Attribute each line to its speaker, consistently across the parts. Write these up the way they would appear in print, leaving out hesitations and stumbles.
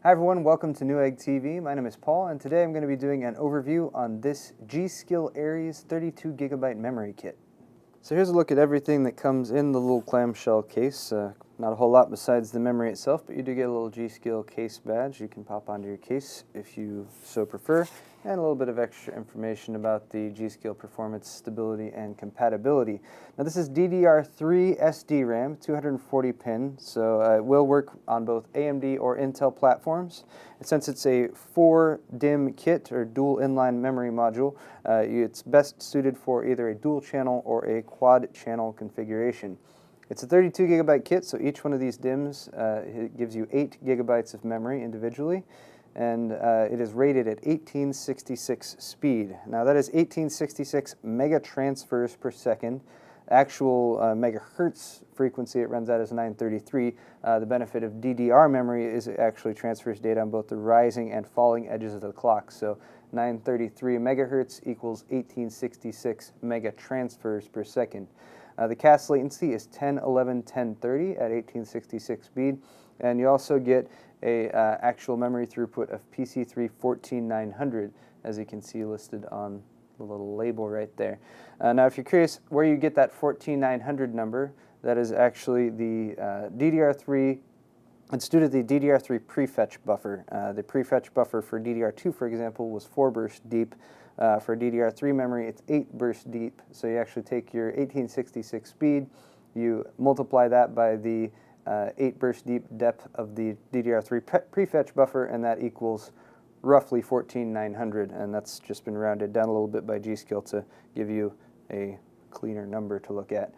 Speaker 1: Hi everyone, welcome to Newegg TV. My name is Paul, and today I'm going to be doing an overview on this G.SKILL Aries 32GB memory kit. So here's a look at everything that comes in the little clamshell case. Not a whole lot besides the memory itself, but you do get a little G.SKILL case badge you can pop onto your case if you so prefer, and a little bit of extra information about the G.SKILL performance, stability, and compatibility. Now this is DDR3 SDRAM, 240 pin, so it will work on both AMD or Intel platforms. And since it's a 4-DIMM kit or dual inline memory module, it's best suited for either a dual channel or a quad channel configuration. It's a 32GB kit, so each one of these DIMMs it gives you 8GB of memory individually, and it is rated at 1866 speed. Now that is 1866 mega transfers per second. Actual megahertz frequency it runs at is 933. The benefit of DDR memory is it actually transfers data on both the rising and falling edges of the clock. So 933 megahertz equals 1866 mega transfers per second. The CAS latency is 1011-1030 at 1866 speed, and you also get a actual memory throughput of PC3 14900, as you can see listed on the little label right there. Now if you're curious where you get that 14900 number, that is actually the DDR3, it's due to the DDR3 prefetch buffer. The prefetch buffer for DDR2, for example, was 4 bursts deep. For DDR3 memory, it's 8 bursts deep, so you actually take your 1866 speed, you multiply that by the 8 burst deep depth of the DDR3 prefetch buffer, and that equals roughly 14900, and that's just been rounded down a little bit by G.SKILL to give you a cleaner number to look at.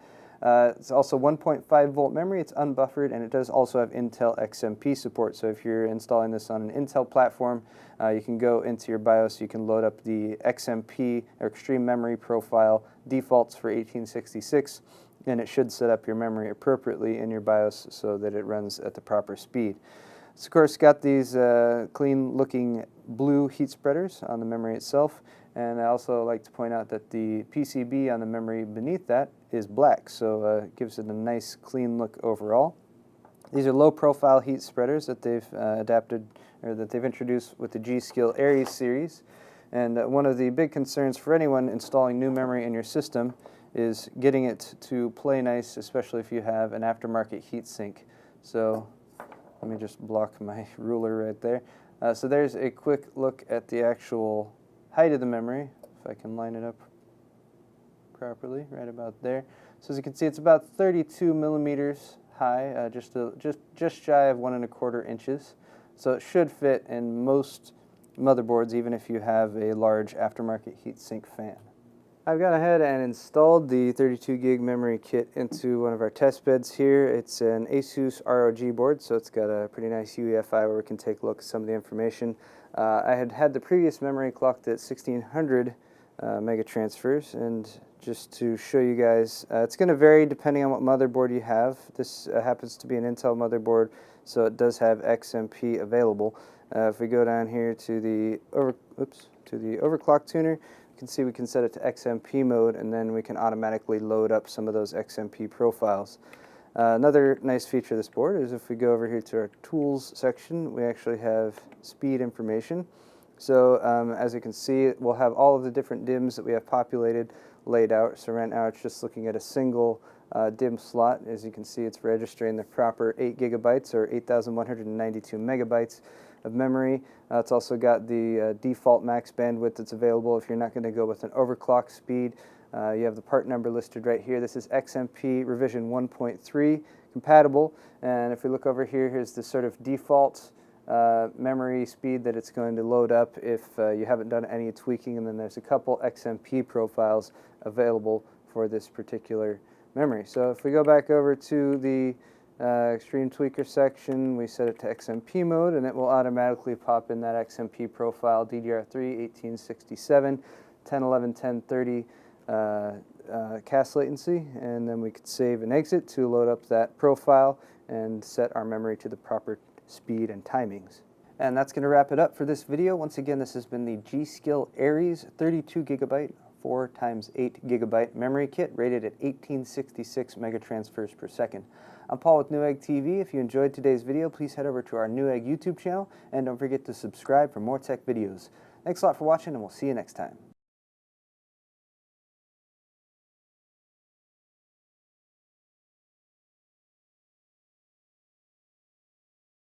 Speaker 1: It's also 1.5 volt memory, it's unbuffered, and it does also have Intel XMP support. So if you're installing this on an Intel platform, you can go into your BIOS, you can load up the XMP or Extreme Memory Profile defaults for 1866, and it should set up your memory appropriately in your BIOS so that it runs at the proper speed. It's of course got these clean looking blue heat spreaders on the memory itself, and I also like to point out that the PCB on the memory beneath that is black, so it gives it a nice clean look overall. These are low profile heat spreaders that they've adapted, or that they've introduced with the G.SKILL Aries series, and one of the big concerns for anyone installing new memory in your system is getting it to play nice, especially if you have an aftermarket heatsink. So let me just block my ruler right there. So there's a quick look at the actual height of the memory, if I can line it up properly, right about there. So as you can see, it's about 32 millimeters high, just shy of 1¼ inches. So it should fit in most motherboards, even if you have a large aftermarket heatsink fan. I've gone ahead and installed the 32 gig memory kit into one of our test beds here. It's an Asus ROG board, so it's got a pretty nice UEFI where we can take a look at some of the information. I had the previous memory clocked at 1600 mega transfers, and just to show you guys, it's going to vary depending on what motherboard you have. This happens to be an Intel motherboard, so it does have XMP available. If we go down here to the overclock tuner, you can see we can set it to XMP mode, and then we can automatically load up some of those XMP profiles. Another nice feature of this board is if we go over here to our tools section, we actually have speed information. So as you can see, we'll have all of the different DIMMs that we have populated laid out. So right now it's just looking at a single DIMM slot. As you can see, it's registering the proper 8 gigabytes or 8,192 megabytes of memory. It's also got the default max bandwidth that's available if you're not going to go with an overclock speed. You have the part number listed right here. This is XMP revision 1.3 compatible, and if we look over here, here's the sort of default memory speed that it's going to load up if you haven't done any tweaking, and then there's a couple XMP profiles available for this particular memory. So if we go back over to the Extreme Tweaker section, we set it to XMP mode, and it will automatically pop in that XMP profile, DDR3 1867, 1011, 1030 CAS latency, and then we could save and exit to load up that profile and set our memory to the proper speed and timings. And that's going to wrap it up for this video. Once again, this has been the G.SKILL Aries 32GB 4x8 GB memory kit rated at 1866 megatransfers per second. I'm Paul with Newegg TV. If you enjoyed today's video, please head over to our Newegg YouTube channel, and don't forget to subscribe for more tech videos. Thanks a lot for watching, and we'll see you next time.